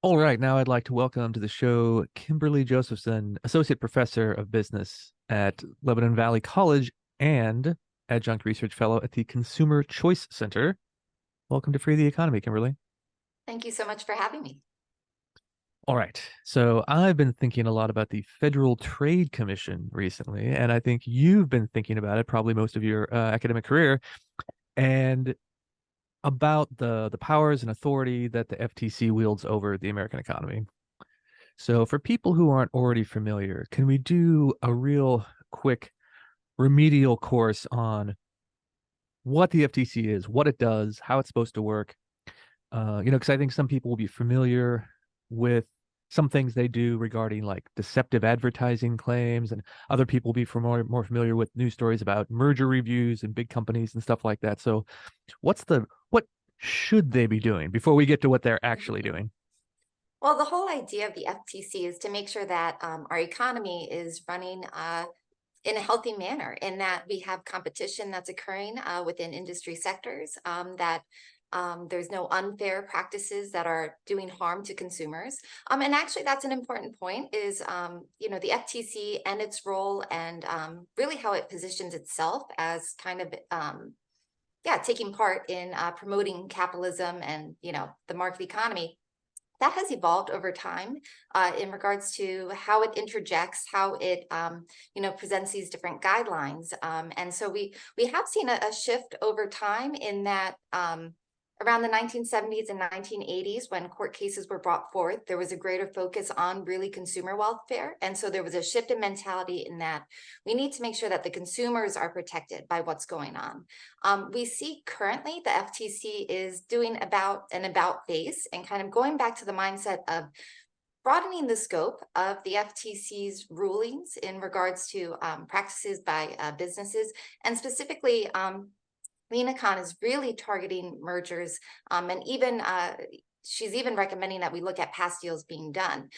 All right, now I'd like to welcome to the show Kimberlee Josephson, Associate Professor of Business at Lebanon Valley College and Adjunct Research Fellow at the Consumer Choice Center. Welcome to Free the Economy, Kimberlee. Thank you so much for having me. All right, so I've been thinking a lot about the Federal Trade Commission recently, and I think you've been thinking about it probably most of your academic career, and about the powers and authority that the FTC wields over the American economy. So, for people who aren't already familiar, can we do a real quick remedial course on what the FTC is, what it does, how it's supposed to work? Because I think some people will be familiar with some things they do regarding like deceptive advertising claims, and other people will be more familiar with news stories about merger reviews and big companies and stuff like that. So, what should they be doing before we get to what they're actually doing? Well, the whole idea of the FTC is to make sure that our economy is running in a healthy manner, in that we have competition that's occurring within industry sectors, that there's no unfair practices that are doing harm to consumers. And actually, that's an important point is, the FTC and its role and really how it positions itself as kind of yeah, taking part in promoting capitalism and the market economy. That has evolved over time in regards to how it interjects, how it presents these different guidelines, and so we have seen a shift over time in that. Around the 1970s and 1980s, when court cases were brought forth, there was a greater focus on really consumer welfare. And so there was a shift in mentality in that we need to make sure that the consumers are protected by what's going on. We see currently the FTC is doing about an about face and kind of going back to the mindset of broadening the scope of the FTC's rulings in regards to practices by businesses, and specifically Lena Khan is really targeting mergers, and even she's even recommending that we look at past deals being done.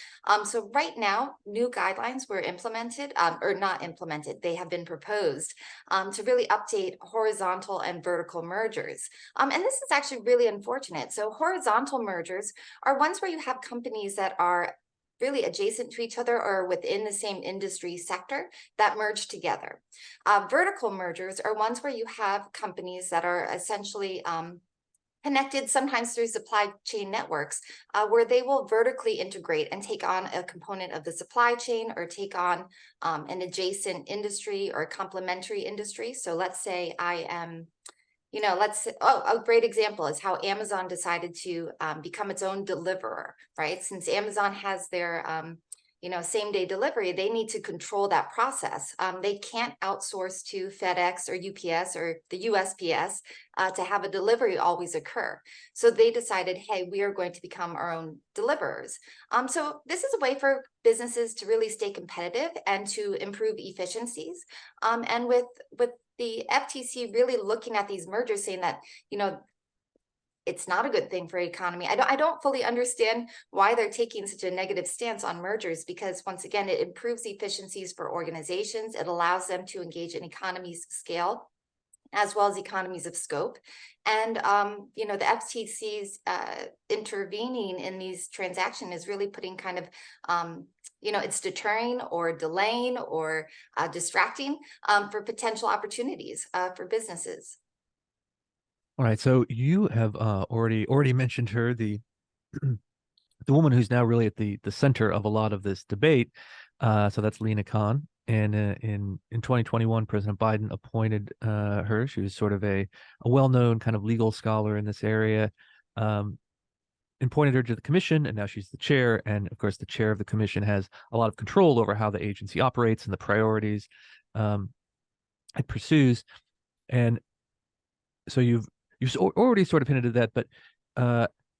So right now, new guidelines were implemented, or not implemented. They have been proposed to really update horizontal and vertical mergers. And this is actually really unfortunate. So horizontal mergers are ones where you have companies that are really adjacent to each other or within the same industry sector that merge together. Vertical mergers are ones where you have companies that are essentially connected, sometimes through supply chain networks, where they will vertically integrate and take on a component of the supply chain or take on an adjacent industry or complementary industry. So let's say I am a great example is how Amazon decided to become its own deliverer, right? Since Amazon has their, same day delivery, they need to control that process. They can't outsource to FedEx or UPS or the USPS to have a delivery always occur. So they decided, hey, we are going to become our own deliverers. So this is a way for businesses to really stay competitive and to improve efficiencies. And with the FTC really looking at these mergers, saying that it's not a good thing for economy. I don't fully understand why they're taking such a negative stance on mergers, because once again, it improves efficiencies for organizations. It allows them to engage in economies of scale as well as economies of scope. And the FTC's intervening in these transactions is really putting kind of it's deterring or delaying or distracting for potential opportunities for businesses. All right, so you have already mentioned her, the woman who's now really at the center of a lot of this debate. So that's Lena Khan. And in 2021, President Biden appointed her. She was sort of a well-known kind of legal scholar in this area, um, and pointed her to the commission, and now she's the chair. And of course, the chair of the commission has a lot of control over how the agency operates and the priorities um, it pursues. And so you've already sort of hinted at that, but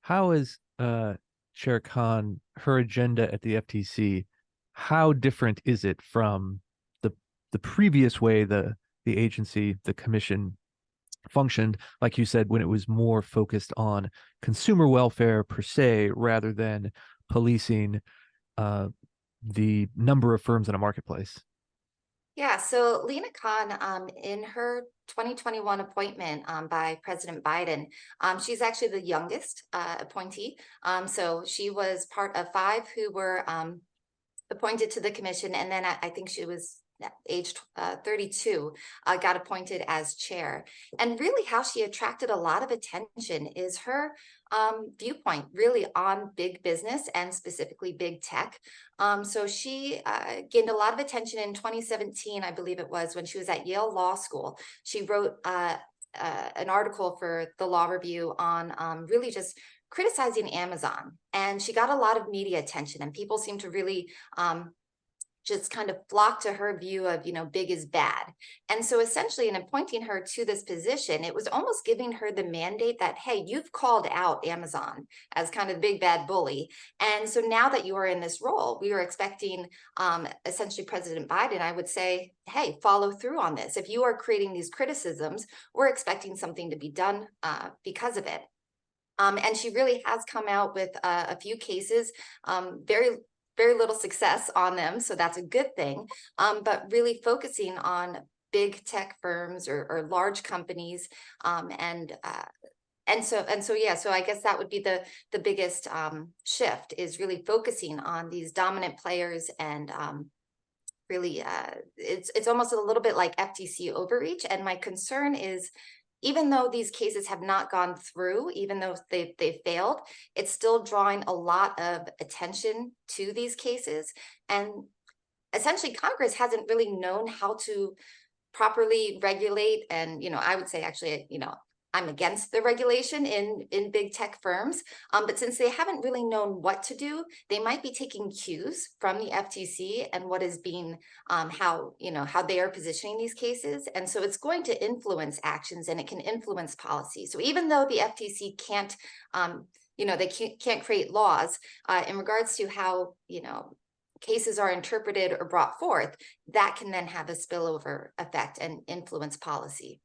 how is Chair Khan, her agenda at the FTC, how different is it from the previous way the agency, the commission functioned, like you said, when it was more focused on consumer welfare per se, rather than policing uh, the number of firms in a marketplace? Yeah, so Lena Khan, in her 2021 appointment by President Biden, she's actually the youngest appointee. So she was part of five who were appointed to the commission, and then I think she was aged 32, got appointed as chair. And really how she attracted a lot of attention is her viewpoint really on big business and specifically big tech. So she gained a lot of attention in 2017, I believe it was, when she was at Yale Law School. She wrote an article for the Law Review on really just criticizing Amazon. And she got a lot of media attention, and people seem to really just kind of flock to her view of, big is bad. And so essentially, in appointing her to this position, it was almost giving her the mandate that, hey, you've called out Amazon as kind of the big bad bully. And so now that you are in this role, we are expecting essentially President Biden, I would say, hey, follow through on this. If you are creating these criticisms, we're expecting something to be done because of it. And she really has come out with a few cases, very, very little success on them. So that's a good thing. But really focusing on big tech firms or large companies. And so yeah, so I guess that would be the biggest shift, is really focusing on these dominant players. And really it's almost a little bit like FTC overreach. And my concern is, even though these cases have not gone through, even though they failed, it's still drawing a lot of attention to these cases. And essentially Congress hasn't really known how to properly regulate. And I would say, actually, I'm against the regulation in big tech firms. But since they haven't really known what to do, they might be taking cues from the FTC and what is being how they are positioning these cases. And so it's going to influence actions, and it can influence policy. So even though the FTC can't they can't create laws in regards to how cases are interpreted or brought forth, that can then have a spillover effect and influence policy.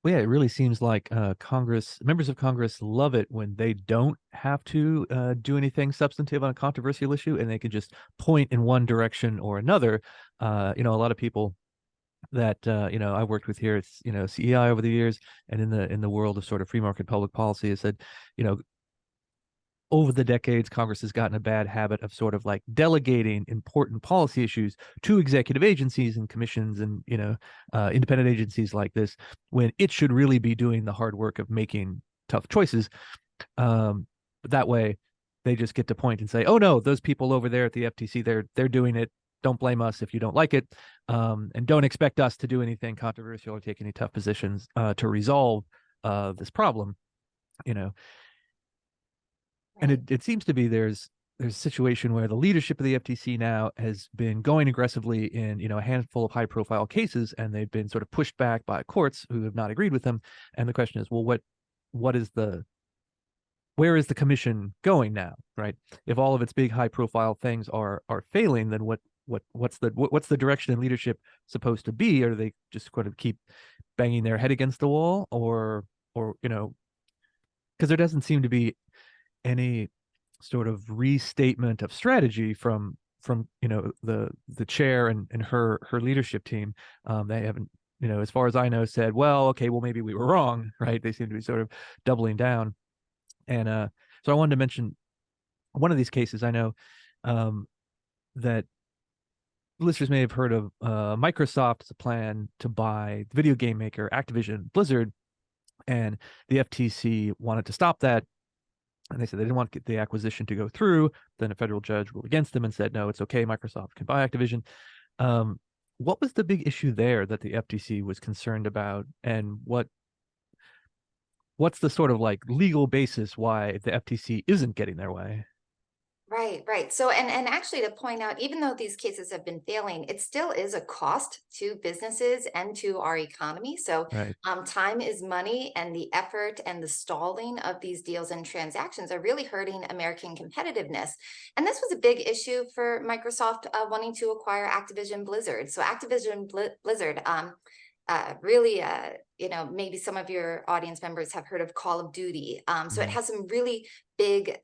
Well, yeah, it really seems like members of Congress love it when they don't have to do anything substantive on a controversial issue, and they can just point in one direction or another. A lot of people that I worked with here, it's CEI over the years, and in the world of sort of free market public policy, has said, you know, over the decades, Congress has gotten a bad habit of sort of like delegating important policy issues to executive agencies and commissions and independent agencies like this, when it should really be doing the hard work of making tough choices. But that way, they just get to point and say, "Oh no, those people over there at the FTC, they're doing it. Don't blame us if you don't like it, and don't expect us to do anything controversial or take any tough positions to resolve this problem." You know, and Right. it seems to be there's a situation where the leadership of the FTC now has been going aggressively in a handful of high profile cases, and they've been sort of pushed back by courts who have not agreed with them. And the question is, well, what is the where is the commission going now, right? If all of its big high profile things are failing, then what's the direction in leadership supposed to be? Or do they just kind of keep banging their head against the wall, or because there doesn't seem to be any sort of restatement of strategy from the chair and her leadership team. They haven't, as far as I know, said, well, okay, well, maybe we were wrong, right? They seem to be sort of doubling down. And so I wanted to mention one of these cases. I know that listeners may have heard of Microsoft's plan to buy the video game maker Activision Blizzard, and the FTC wanted to stop that. And they said they didn't want the acquisition to go through. Then a federal judge ruled against them and said, no, it's okay. Microsoft can buy Activision. What was the big issue there that the FTC was concerned about? And what's the sort of like legal basis why the FTC isn't getting their way? Right, right. So, and actually, to point out, even though these cases have been failing, it still is a cost to businesses and to our economy. So, Right. time is money, and the effort and the stalling of these deals and transactions are really hurting American competitiveness. And this was a big issue for Microsoft wanting to acquire Activision Blizzard. So, Activision Blizzard. really, maybe some of your audience members have heard of Call of Duty. So it Mhm. has some really big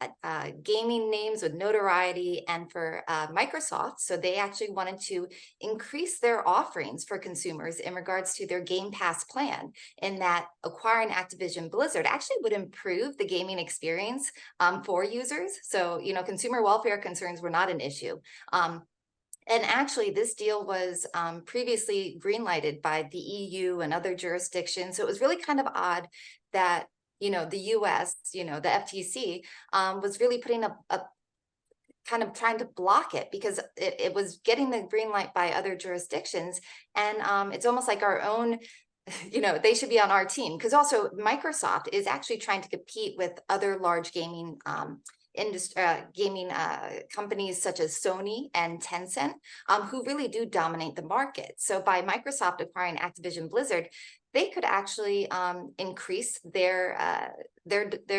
gaming names with notoriety. And for Microsoft, so they actually wanted to increase their offerings for consumers in regards to their Game Pass plan, in that acquiring Activision Blizzard actually would improve the gaming experience for users. So, consumer welfare concerns were not an issue. Um, and actually, this deal was previously greenlighted by the EU and other jurisdictions. So it was really kind of odd that, the US, the FTC was really putting a kind of trying to block it, because it was getting the green light by other jurisdictions. And it's almost like our own, they should be on our team, because also Microsoft is actually trying to compete with other large gaming industry gaming companies such as Sony and Tencent, who really do dominate the market. So by Microsoft acquiring Activision Blizzard, they could actually increase their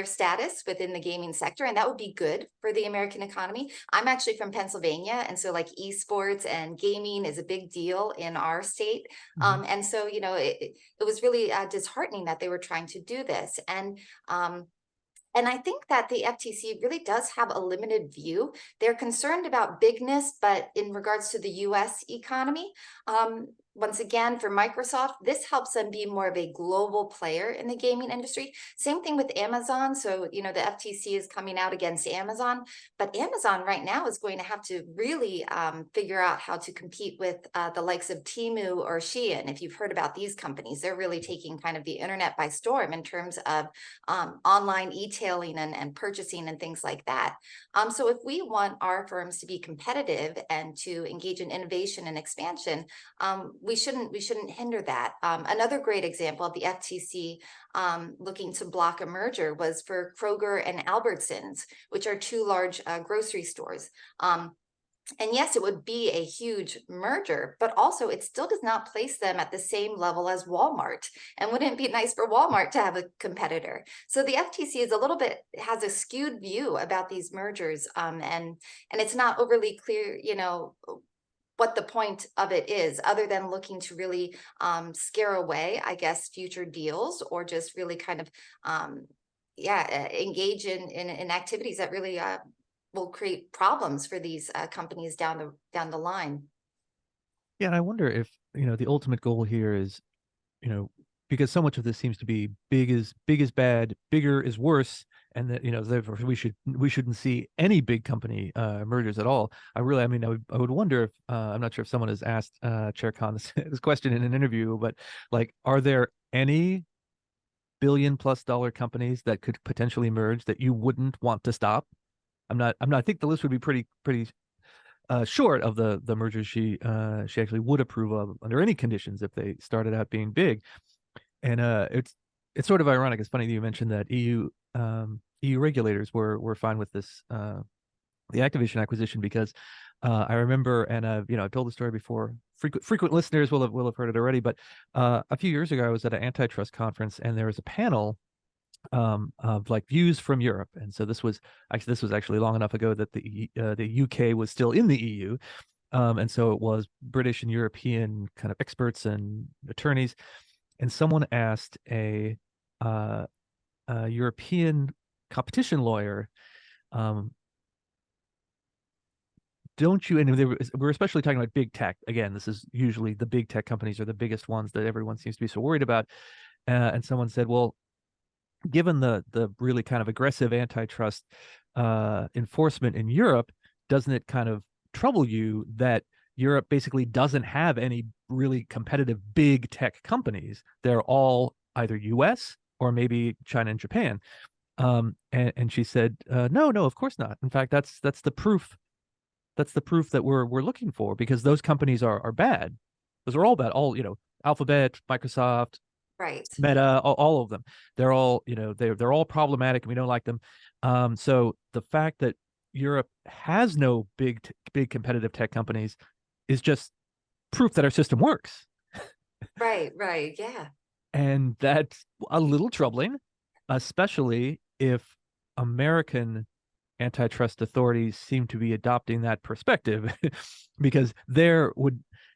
status within the gaming sector, and that would be good for the American economy. I'm actually from Pennsylvania, and so like esports and gaming is a big deal in our state. Mhm. And so it was really disheartening that they were trying to do this. And I think that the FTC really does have a limited view. They're concerned about bigness, but in regards to the US economy, once again, for Microsoft, this helps them be more of a global player in the gaming industry. Same thing with Amazon. So, the FTC is coming out against Amazon, but Amazon right now is going to have to really figure out how to compete with the likes of Temu or Shein. If you've heard about these companies, they're really taking kind of the internet by storm in terms of online e-tailing and purchasing and things like that. So if we want our firms to be competitive and to engage in innovation and expansion, we shouldn't hinder that. Another great example of the FTC looking to block a merger was for Kroger and Albertsons, which are two large grocery stores. And yes, it would be a huge merger, but also it still does not place them at the same level as Walmart. And wouldn't it be nice for Walmart to have a competitor? So the FTC is a little bit has a skewed view about these mergers, and it's not overly clear, what the point of it is, other than looking to really scare away, I guess, future deals, or just really kind of engage in activities that really will create problems for these companies down the line. Yeah, and I wonder if, the ultimate goal here is, you know, because so much of this seems to be big is bad, bigger is worse, and that, therefore we shouldn't see any big company mergers at all. I mean, I would wonder if I'm not sure if someone has asked Chair Khan this question in an interview, but like, are there any billion-plus-dollar companies that could potentially merge that you wouldn't want to stop? I think the list would be pretty short of the mergers she actually would approve of under any conditions if they started out being big. And it's sort of ironic. It's funny that you mentioned that EU regulators were fine with this the Activision acquisition, because I remember, and I've told the story before. Frequent listeners will have heard it already, but a few years ago I was at an antitrust conference, and there was a panel of like views from Europe. And so this was actually long enough ago that the UK was still in the EU. And so it was British and European kind of experts and attorneys. And someone asked a European competition lawyer, um, don't you, and we're especially talking about big tech. Again, this is usually the big tech companies are the biggest ones that everyone seems to be so worried about. And someone said, well, given the really kind of aggressive antitrust enforcement in Europe, doesn't it kind of trouble you that Europe basically doesn't have any really competitive big tech companies? They're all either US or maybe China and Japan. And she said, no, no, of course not. In fact, that's the proof. That's the proof that we're looking for, because those companies are bad. Those are all bad. All, Alphabet, Microsoft, Right. Meta, all of them. They're all, they're all problematic, and we don't like them. So the fact that Europe has no big competitive tech companies is just proof that our system works. Right, right. Yeah. And that's a little troubling, especially if American antitrust authorities seem to be adopting that perspective, because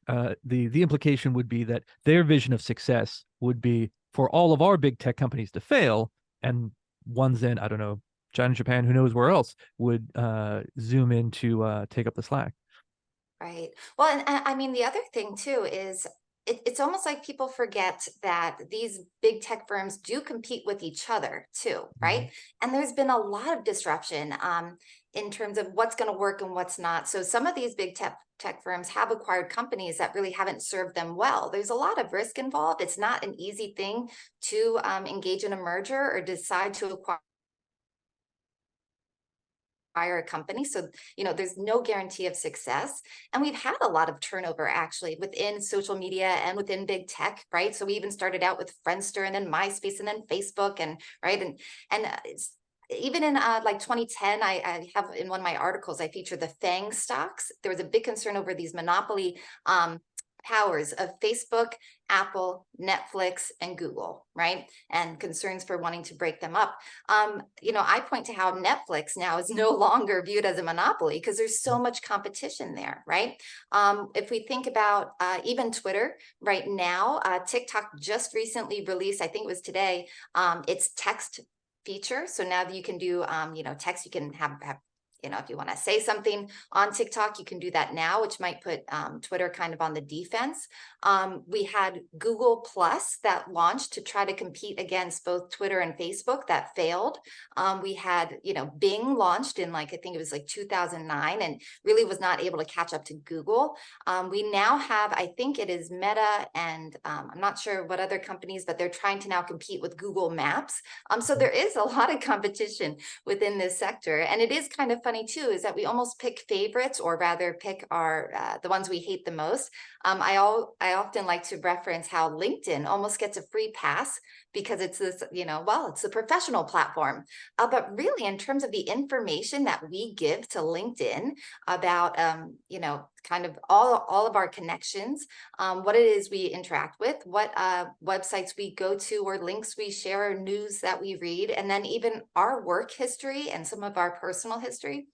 the implication would be that their vision of success would be for all of our big tech companies to fail, and ones in, I don't know, China, Japan, who knows where else, would zoom in to take up the slack. Right. Well, and I mean, the other thing too is it's almost like people forget that these big tech firms do compete with each other too, Mhm. right? And there's been a lot of disruption in terms of what's going to work and what's not. So some of these big tech firms have acquired companies that really haven't served them well. There's a lot of risk involved. It's not an easy thing to engage in a merger or decide to acquire a company. So, there's no guarantee of success. And we've had a lot of turnover actually within social media and within big tech, right? So we even started out with Friendster and then MySpace and then Facebook and right. And even in like 2010, I have in one of my articles, I feature the FANG stocks. There was a big concern over these monopoly powers of Facebook, Apple, Netflix, and Google, right? And concerns for wanting to break them up. I point to how Netflix now is no longer viewed as a monopoly because there's so much competition there, right? If we think about even Twitter right now, TikTok just recently released, I think it was today, its text feature. So now that you can do, text, you can have if you want to say something on TikTok, you can do that now, which might put Twitter kind of on the defense. We had Google Plus that launched to try to compete against both Twitter and Facebook that failed. We had, Bing launched in I think it was like 2009 and really was not able to catch up to Google. We now have, I think it is Meta and I'm not sure what other companies, but they're trying to now compete with Google Maps. So there is a lot of competition within this sector. And it is kind of funny too, is that we almost pick favorites or rather pick our the ones we hate the most. I often like to reference how LinkedIn almost gets a free pass because it's this, it's a professional platform. But really in terms of the information that we give to LinkedIn about, kind of all of our connections, what it is we interact with, what websites we go to or links we share, or news that we read, and then even our work history and some of our personal history.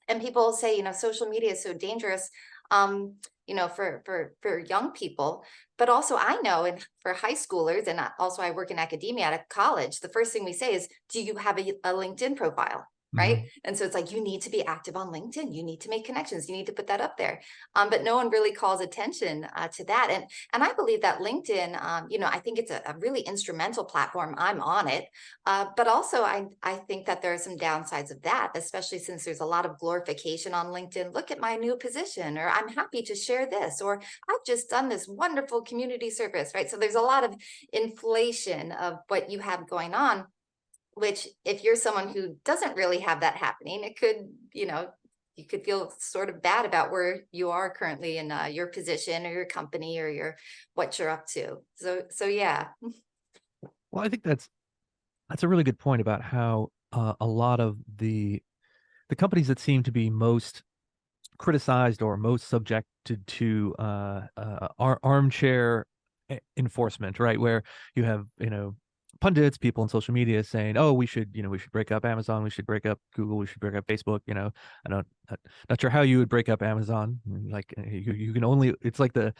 And people say, social media is so dangerous, for young people. But also I know, and for high schoolers, and also I work in academia at a college, the first thing we say is, do you have a LinkedIn profile? Right. Mhm. And so it's like, you need to be active on LinkedIn. You need to make connections. You need to put that up there. But no one really calls attention to that. And I believe that LinkedIn, I think it's a really instrumental platform. I'm on it. But also, I think that there are some downsides of that, especially since there's a lot of glorification on LinkedIn. Look at my new position, or I'm happy to share this, or I've just done this wonderful community service, right? So there's a lot of inflation of what you have going on, which if you're someone who doesn't really have that happening, it could, you could feel sort of bad about where you are currently in your position or your company or what you're up to. So yeah. Well, I think that's a really good point about how a lot of the companies that seem to be most criticized or most subjected to armchair enforcement, right? Where you have, pundits, people on social media saying, "Oh, we should break up Amazon, we should break up Google, we should break up Facebook." I don't, not sure how you would break up Amazon. Like you can only, it's like the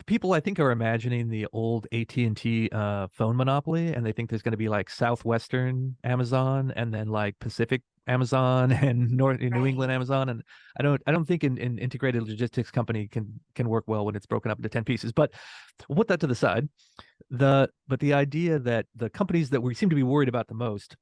people I think are imagining the old AT&T phone monopoly, and they think there's going to be like Southwestern Amazon and then like Pacific Amazon and North New England Right. Amazon. And I don't think an integrated logistics company can work well when it's broken up into 10 pieces. But we'll put that to the side. The idea that the companies that we seem to be worried about the most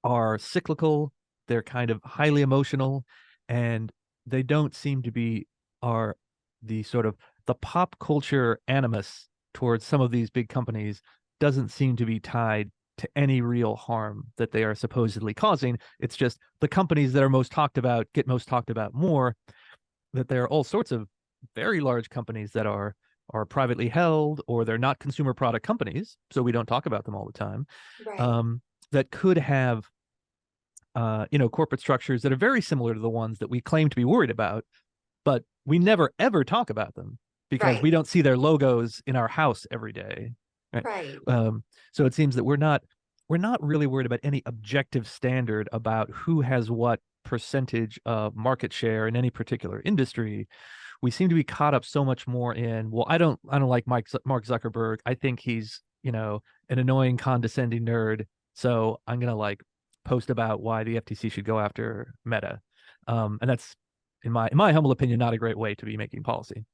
are cyclical, they're kind of highly emotional, and they don't seem to be are the sort of the pop culture animus towards some of these big companies doesn't seem to be tied to any real harm that they are supposedly causing. It's just the companies that are most talked about get most talked about more, that there are all sorts of very large companies that are privately held, or they're not consumer product companies, so we don't talk about them all the time, Right. um, that could have corporate structures that are very similar to the ones that we claim to be worried about, but we never ever talk about them because we Right. don't see their logos in our house every day, right? Right. So it seems that we're not really worried about any objective standard about who has what percentage of market share in any particular industry. we seem to be caught up so much more in, well, I don't like Mark Zuckerberg. I think he's, an annoying, condescending nerd. So I'm gonna like post about why the FTC should go after Meta. And that's, in my humble opinion, not a great way to be making policy.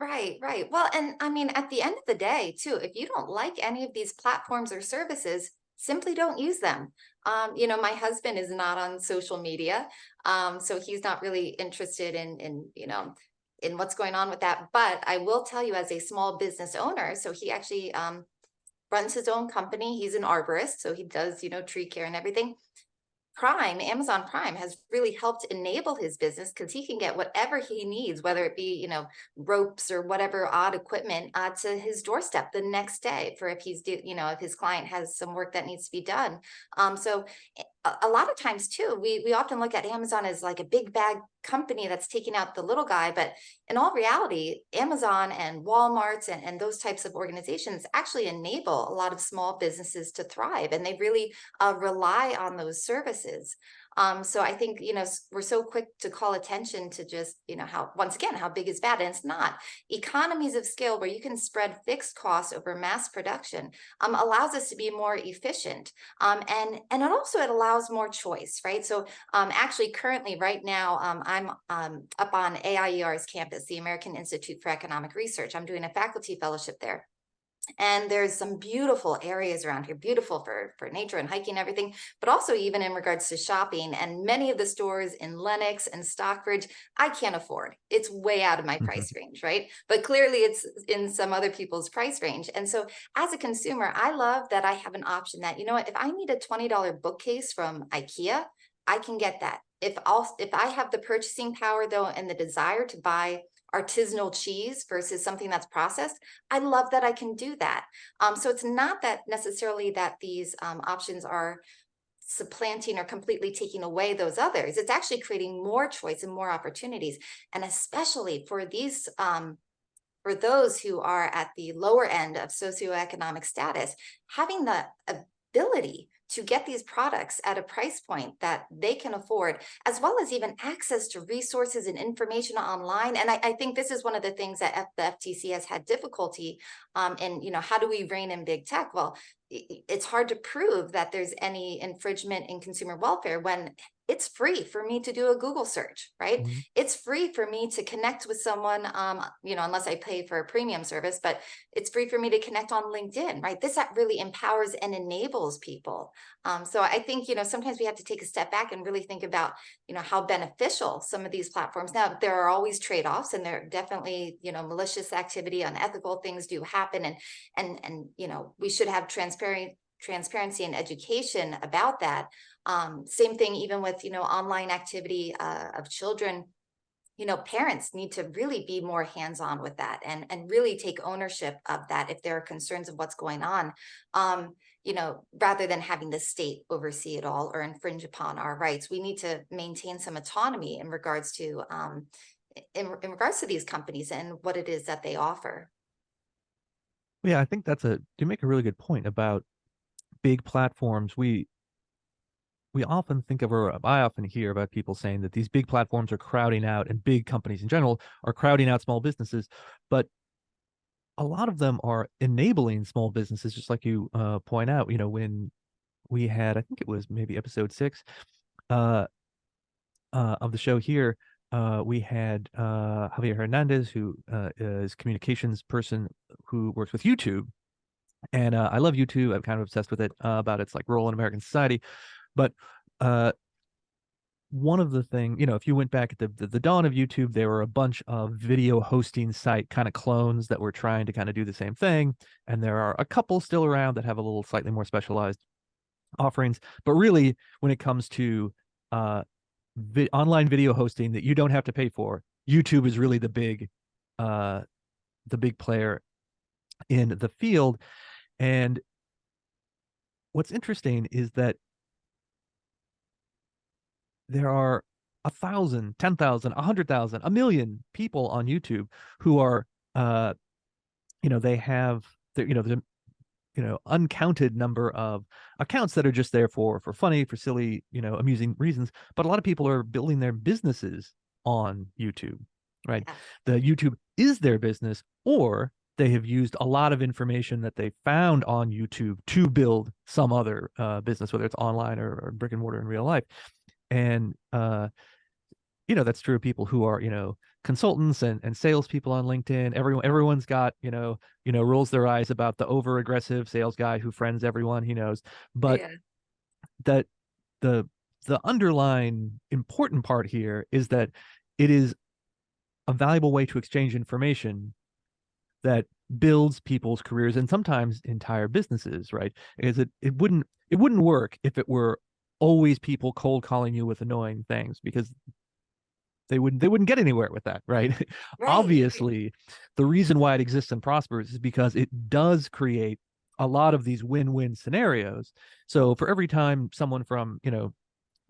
Right, right. Well, and I mean, at the end of the day, too, if you don't like any of these platforms or services, simply don't use them. My husband is not on social media, so he's not really interested in what's going on with that. But I will tell you, as a small business owner, so he actually runs his own company. He's an arborist, so he does, tree care and everything. Amazon Prime has really helped enable his business because he can get whatever he needs, whether it be, ropes or whatever odd equipment to his doorstep the next day for if his client has some work that needs to be done. So a lot of times too, we often look at Amazon as like a big bag company that's taking out the little guy, but in all reality, Amazon and Walmart's and those types of organizations actually enable a lot of small businesses to thrive, and they really rely on those services. So I think, we're so quick to call attention to just, how, once again, how big is bad. And it's not. Economies of scale where you can spread fixed costs over mass production allows us to be more efficient. And it allows more choice, right? So actually currently right now, I'm up on AIER's campus, the American Institute for Economic Research. I'm doing a faculty fellowship there. And there's some beautiful areas around here, beautiful for nature and hiking and everything, but also even in regards to shopping. And many of the stores in Lenox and Stockbridge, I can't afford. It's way out of my price range, right? But clearly it's in some other people's price range. And so as a consumer, I love that I have an option that, if I need a $20 bookcase from IKEA, I can get that. If I have the purchasing power though, and the desire to buy artisanal cheese versus something that's processed, I love that I can do that. So it's not that necessarily that these options are supplanting or completely taking away those others. It's actually creating more choice and more opportunities. And especially for those who are at the lower end of socioeconomic status, having the ability to get these products at a price point that they can afford, as well as even access to resources and information online. And I think this is one of the things that the FTC has had difficulty in, how do we rein in big tech? Well, it's hard to prove that there's any infringement in consumer welfare when it's free for me to do a Google search, right? Mhm. It's free for me to connect with someone, unless I pay for a premium service, but it's free for me to connect on LinkedIn, right? This app really empowers and enables people. So I think, sometimes we have to take a step back and really think about, how beneficial some of these platforms. Now, there are always trade-offs, and there are definitely, malicious activity, unethical things do happen. And we should have transparency and education about that. Same thing even with, online activity of children. Parents need to really be more hands-on with that and really take ownership of that if there are concerns of what's going on. Rather than having the state oversee it all or infringe upon our rights, we need to maintain some autonomy in regards to in regards to these companies and what it is that they offer. Yeah, I think you make a really good point about big platforms. We often think of, or I often hear about people saying that these big platforms are crowding out, and big companies in general are crowding out small businesses. But a lot of them are enabling small businesses, just like you point out. When we had, I think it was maybe episode 6 uh, of the show here, we had Javier Hernandez, who is communications person who works with YouTube. And I love YouTube. I'm kind of obsessed with it, about its like role in American society. But uh, one of the thing, if you went back at the dawn of YouTube, there were a bunch of video hosting site kind of clones that were trying to kind of do the same thing. And there are a couple still around that have a little slightly more specialized offerings. But really, when it comes to uh, online video hosting that you don't have to pay for, YouTube is really uh, the big player in the field. And what's interesting is that there are 1,000, 10,000, 100,000, a million people on YouTube who are, uh, they have, the uncounted number of accounts that are just there for funny, for silly, amusing reasons. But a lot of people are building their businesses on YouTube. right? Yeah. The YouTube is their business, or they have used a lot of information that they found on YouTube to build some other business, whether it's online or brick and mortar in real life. And that's true of people who are, consultants and salespeople on LinkedIn. Everyone's got, rolls their eyes about the over aggressive sales guy who friends everyone he knows. But Yeah. that the the underlying important part here is that it is a valuable way to exchange information that builds people's careers and sometimes entire businesses, right? Is it wouldn't work if it were always people cold calling you with annoying things, because they wouldn't get anywhere with that, right? Right. Right. Obviously, the reason why it exists and prospers is because it does create a lot of these win-win scenarios. So for every time someone from,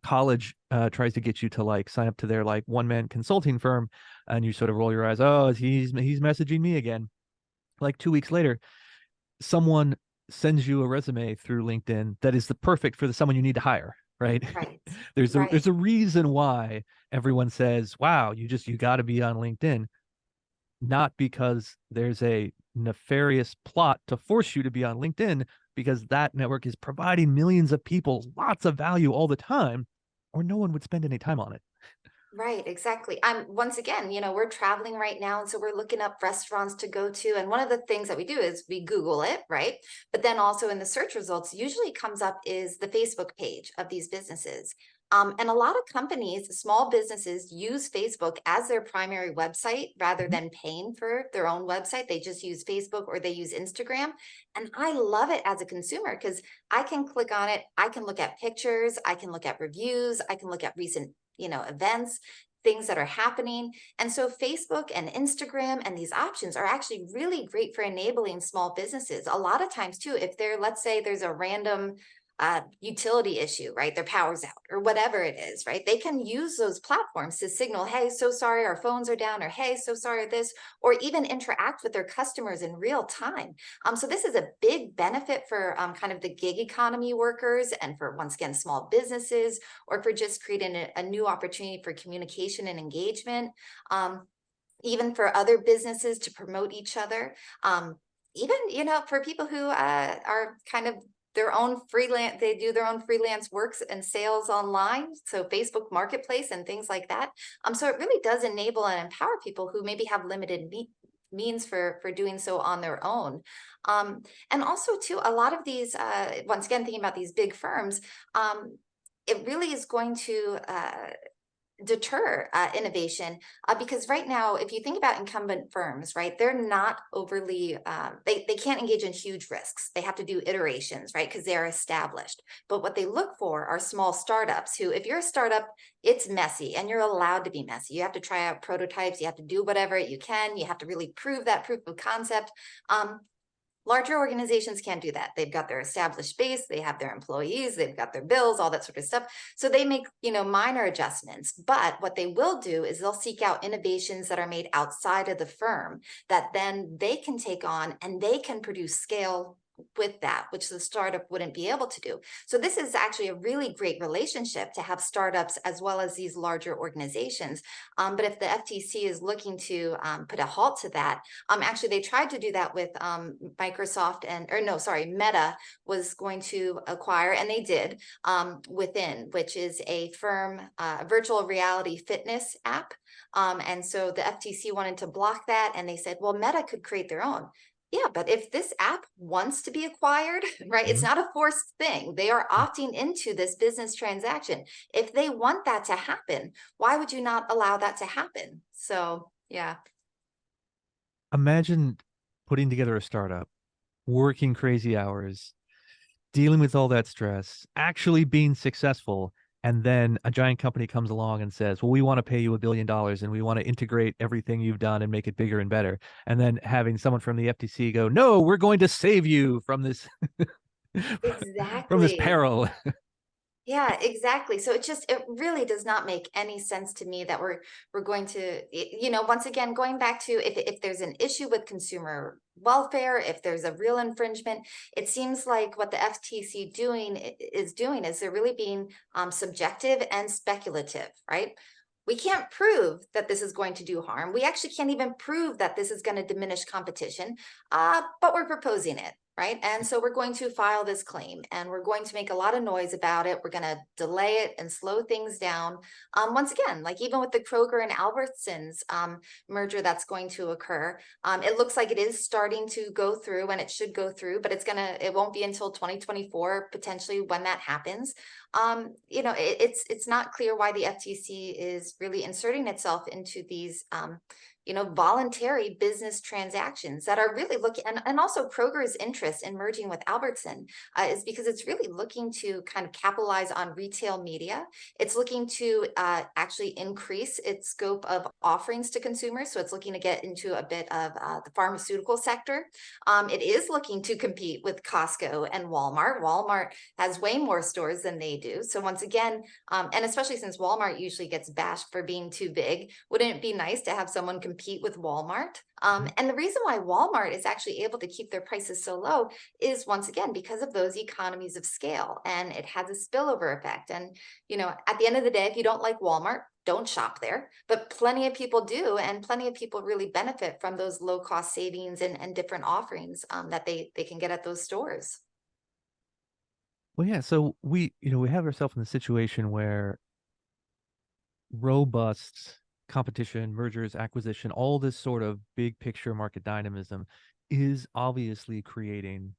college tries to get you to like sign up to their like one-man consulting firm, and you sort of roll your eyes, oh, he's messaging me again. Like 2 weeks later, someone sends you a resume through LinkedIn that is the perfect for the someone you need to hire, right? Right. There's Right. a reason why everyone says, "Wow, you got to be on LinkedIn," not because there's a nefarious plot to force you to be on LinkedIn, because that network is providing millions of people lots of value all the time, or no one would spend any time on it. Right, exactly. I'm once again, we're traveling right now, and so we're looking up restaurants to go to. And one of the things that we do is we Google it, right? But then also in the search results, usually comes up is the Facebook page of these businesses. And a lot of companies, small businesses, use Facebook as their primary website rather Mhm. than paying for their own website. They just use Facebook or they use Instagram. And I love it as a consumer because I can click on it. I can look at pictures. I can look at reviews. I can look at recent events, things that are happening. And so Facebook and Instagram and these options are actually really great for enabling small businesses. A lot of times too, if they're, let's say there's a random utility issue, right? Their power's out or whatever it is, right? They can use those platforms to signal, hey, so sorry, our phones are down, or hey, so sorry, this, or even interact with their customers in real time. So this is a big benefit for kind of the gig economy workers and for, once again, small businesses, or for just creating a new opportunity for communication and engagement, even for other businesses to promote each other. Even, for people who are kind of their own freelance, they do their own freelance works and sales online. So Facebook Marketplace and things like that. So it really does enable and empower people who maybe have limited means for doing so on their own. And also too, a lot of these, once again, thinking about these big firms, it really is going to deter innovation, because right now, if you think about incumbent firms, right, they're not overly they can't engage in huge risks. They have to do iterations, right, because they're established. But what they look for are small startups who, if you're a startup, it's messy and you're allowed to be messy. You have to try out prototypes, you have to do whatever you can, you have to really prove that proof of concept. Larger organizations can't do that. They've got their established base, they have their employees, they've got their bills, all that sort of stuff. So they make, minor adjustments. But what they will do is they'll seek out innovations that are made outside of the firm that then they can take on and they can produce scale with that, which the startup wouldn't be able to do. So this is actually a really great relationship to have startups as well as these larger organizations. But if the FTC is looking to put a halt to that, actually, they tried to do that with Microsoft or no, sorry, Meta was going to acquire, and they did, Within, which is a firm, virtual reality fitness app. And so the FTC wanted to block that, and they said, well, Meta could create their own. Yeah, but if this app wants to be acquired, right, it's Mhm. not a forced thing. They are opting into this business transaction. If they want that to happen, why would you not allow that to happen? So, yeah. Imagine putting together a startup, working crazy hours, dealing with all that stress, actually being successful, and then a giant company comes along and says, "Well, we want to pay you $1 billion and we want to integrate everything you've done and make it bigger and better." And then having someone from the FTC go, "No, we're going to save you from this from this Exactly. peril." Yeah, exactly. So it really does not make any sense to me that we're going to, once again, going back to, if there's an issue with consumer welfare, if there's a real infringement, it seems like what the FTC is doing is they're really being subjective and speculative, right? we can't prove that this is going to do harm. We actually can't even prove that this is going to diminish competition, but we're proposing it, right? And so we're going to file this claim and we're going to make a lot of noise about it. We're going to delay it and slow things down. Once again, like even with the Kroger and Albertsons merger that's going to occur, it looks like it is starting to go through, and it should go through, but it won't be until 2024 potentially when that happens. It's not clear why the FTC is really inserting itself into these voluntary business transactions that are really looking, and also Kroger's interest in merging with Albertson is because it's really looking to kind of capitalize on retail media. It's looking to actually increase its scope of offerings to consumers. So it's looking to get into a bit of the pharmaceutical sector. It is looking to compete with Costco and Walmart. Walmart has way more stores than they do. So once again, and especially since Walmart usually gets bashed for being too big, wouldn't it be nice to have someone compete with Walmart? Mhm. And the reason why Walmart is actually able to keep their prices so low is once again because of those economies of scale, and it has a spillover effect. And at the end of the day, if you don't like Walmart, don't shop there. But plenty of people do, and plenty of people really benefit from those low cost savings and different offerings that they can get at those stores. Well, yeah, so we have ourselves in the situation where robust competition, mergers, acquisition, all this sort of big picture market dynamism is obviously creating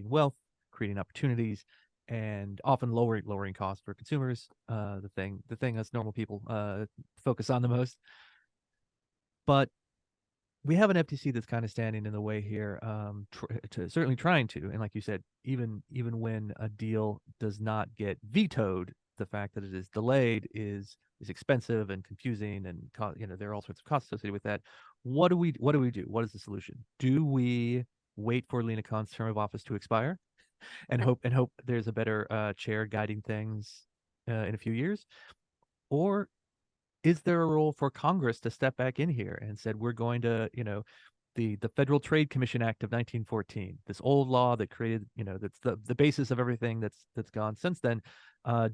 wealth, creating opportunities, and often lowering costs for consumers. The thing us normal people focus on the most. But we have an FTC that's kind of standing in the way here, certainly trying to, and like you said, even when a deal does not get vetoed, the fact that it is delayed is expensive and confusing, and there are all sorts of costs associated with that. What do we do? What is the solution? Do we wait for Lena Khan's term of office to expire and hope there's a better chair guiding things in a few years, or is there a role for Congress to step back in here and said we're going to, the Federal Trade Commission Act of 1914, this old law that created, that's the basis of everything that's gone since then.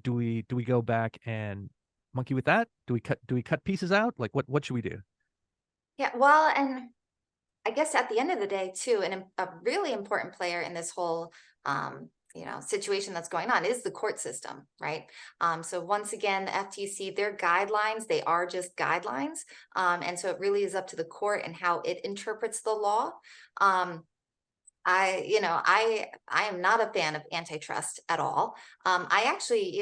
Do we go back and monkey with that? Do we cut pieces out? Like what should we do? Yeah, well, and I guess at the end of the day, too, a really important player in this whole situation that's going on is the court system, right? So once again, the FTC, their guidelines, they are just guidelines. And so it really is up to the court and how it interprets the law. Um, I am not a fan of antitrust at all. I actually,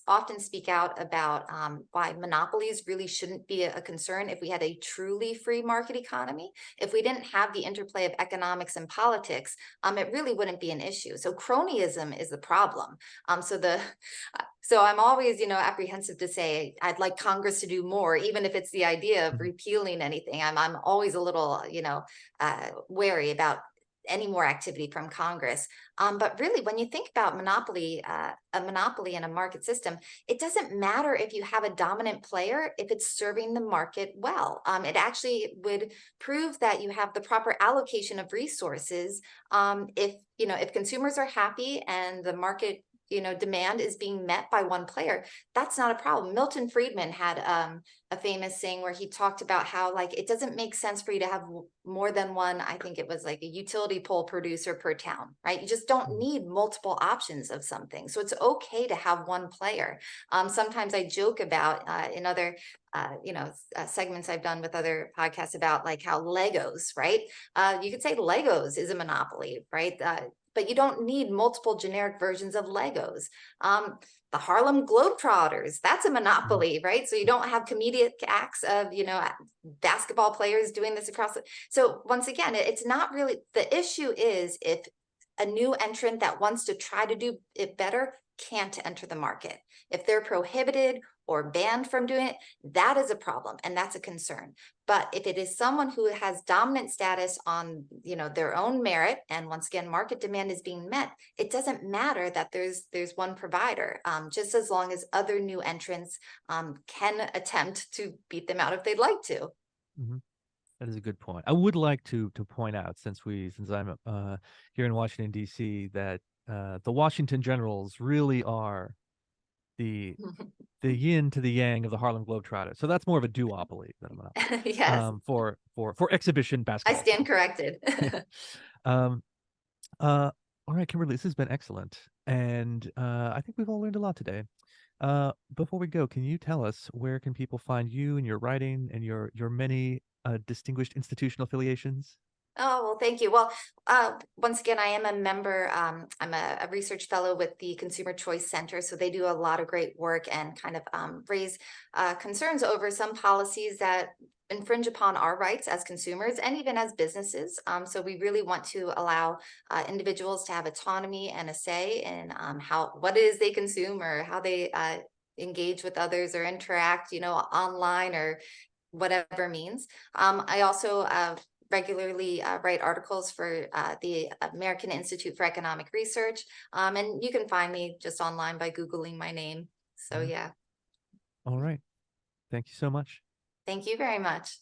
often speak out about why monopolies really shouldn't be a concern if we had a truly free market economy. If we didn't have the interplay of economics and politics, it really wouldn't be an issue. So cronyism is the problem. So I'm always, apprehensive to say I'd like Congress to do more, even if it's the idea of Mhm. repealing anything. I'm always a little, wary about any more activity from Congress. But really, when you think about a monopoly in a market system, it doesn't matter if you have a dominant player if it's serving the market well. It actually would prove that you have the proper allocation of resources. If consumers are happy and the market demand is being met by one player, that's not a problem. Milton Friedman had a famous saying where he talked about how like it doesn't make sense for you to have more than one, I think it was like a utility pole producer per town, right? You just don't Mhm. need multiple options of something. So it's okay to have one player. Sometimes I joke about in other segments I've done with other podcasts about like how Legos, right? You could say Legos is a monopoly, right? But you don't need multiple generic versions of Legos. The Harlem Globetrotters, that's a Mhm. monopoly, right? So you don't have comedic acts of, basketball players doing this across. So once again, it's not really, the issue is if a new entrant that wants to try to do it better can't enter the market. If they're prohibited or banned from doing it, that is a problem and that's a concern. But if it is someone who has dominant status on, their own merit, and once again, market demand is being met, it doesn't matter that there's one provider, just as long as other new entrants can attempt to beat them out if they'd like to. Mhm. That is a good point. I would like to point out, since I'm here in Washington D.C., that the Washington Generals really are the the yin to the yang of the Harlem Globetrotters. So that's more of a duopoly than Yes, for exhibition I basketball stand teams. corrected. Um, all right, Kimberly, this has been excellent, and I think we've all learned a lot today. Before we go, can you tell us where can people find you and your writing and your many distinguished institutional affiliations? Oh, well, thank you. Well, once again, I am a member. I'm a research fellow with the Consumer Choice Center. So they do a lot of great work and kind of raise concerns over some policies that infringe upon our rights as consumers and even as businesses. So we really want to allow individuals to have autonomy and a say in what it is they consume or how they engage with others or interact, online or whatever means. I also regularly write articles for the American Institute for Economic Research. And you can find me just online by Googling my name. So, Mhm. yeah, All right. Thank you so much. thank you very much.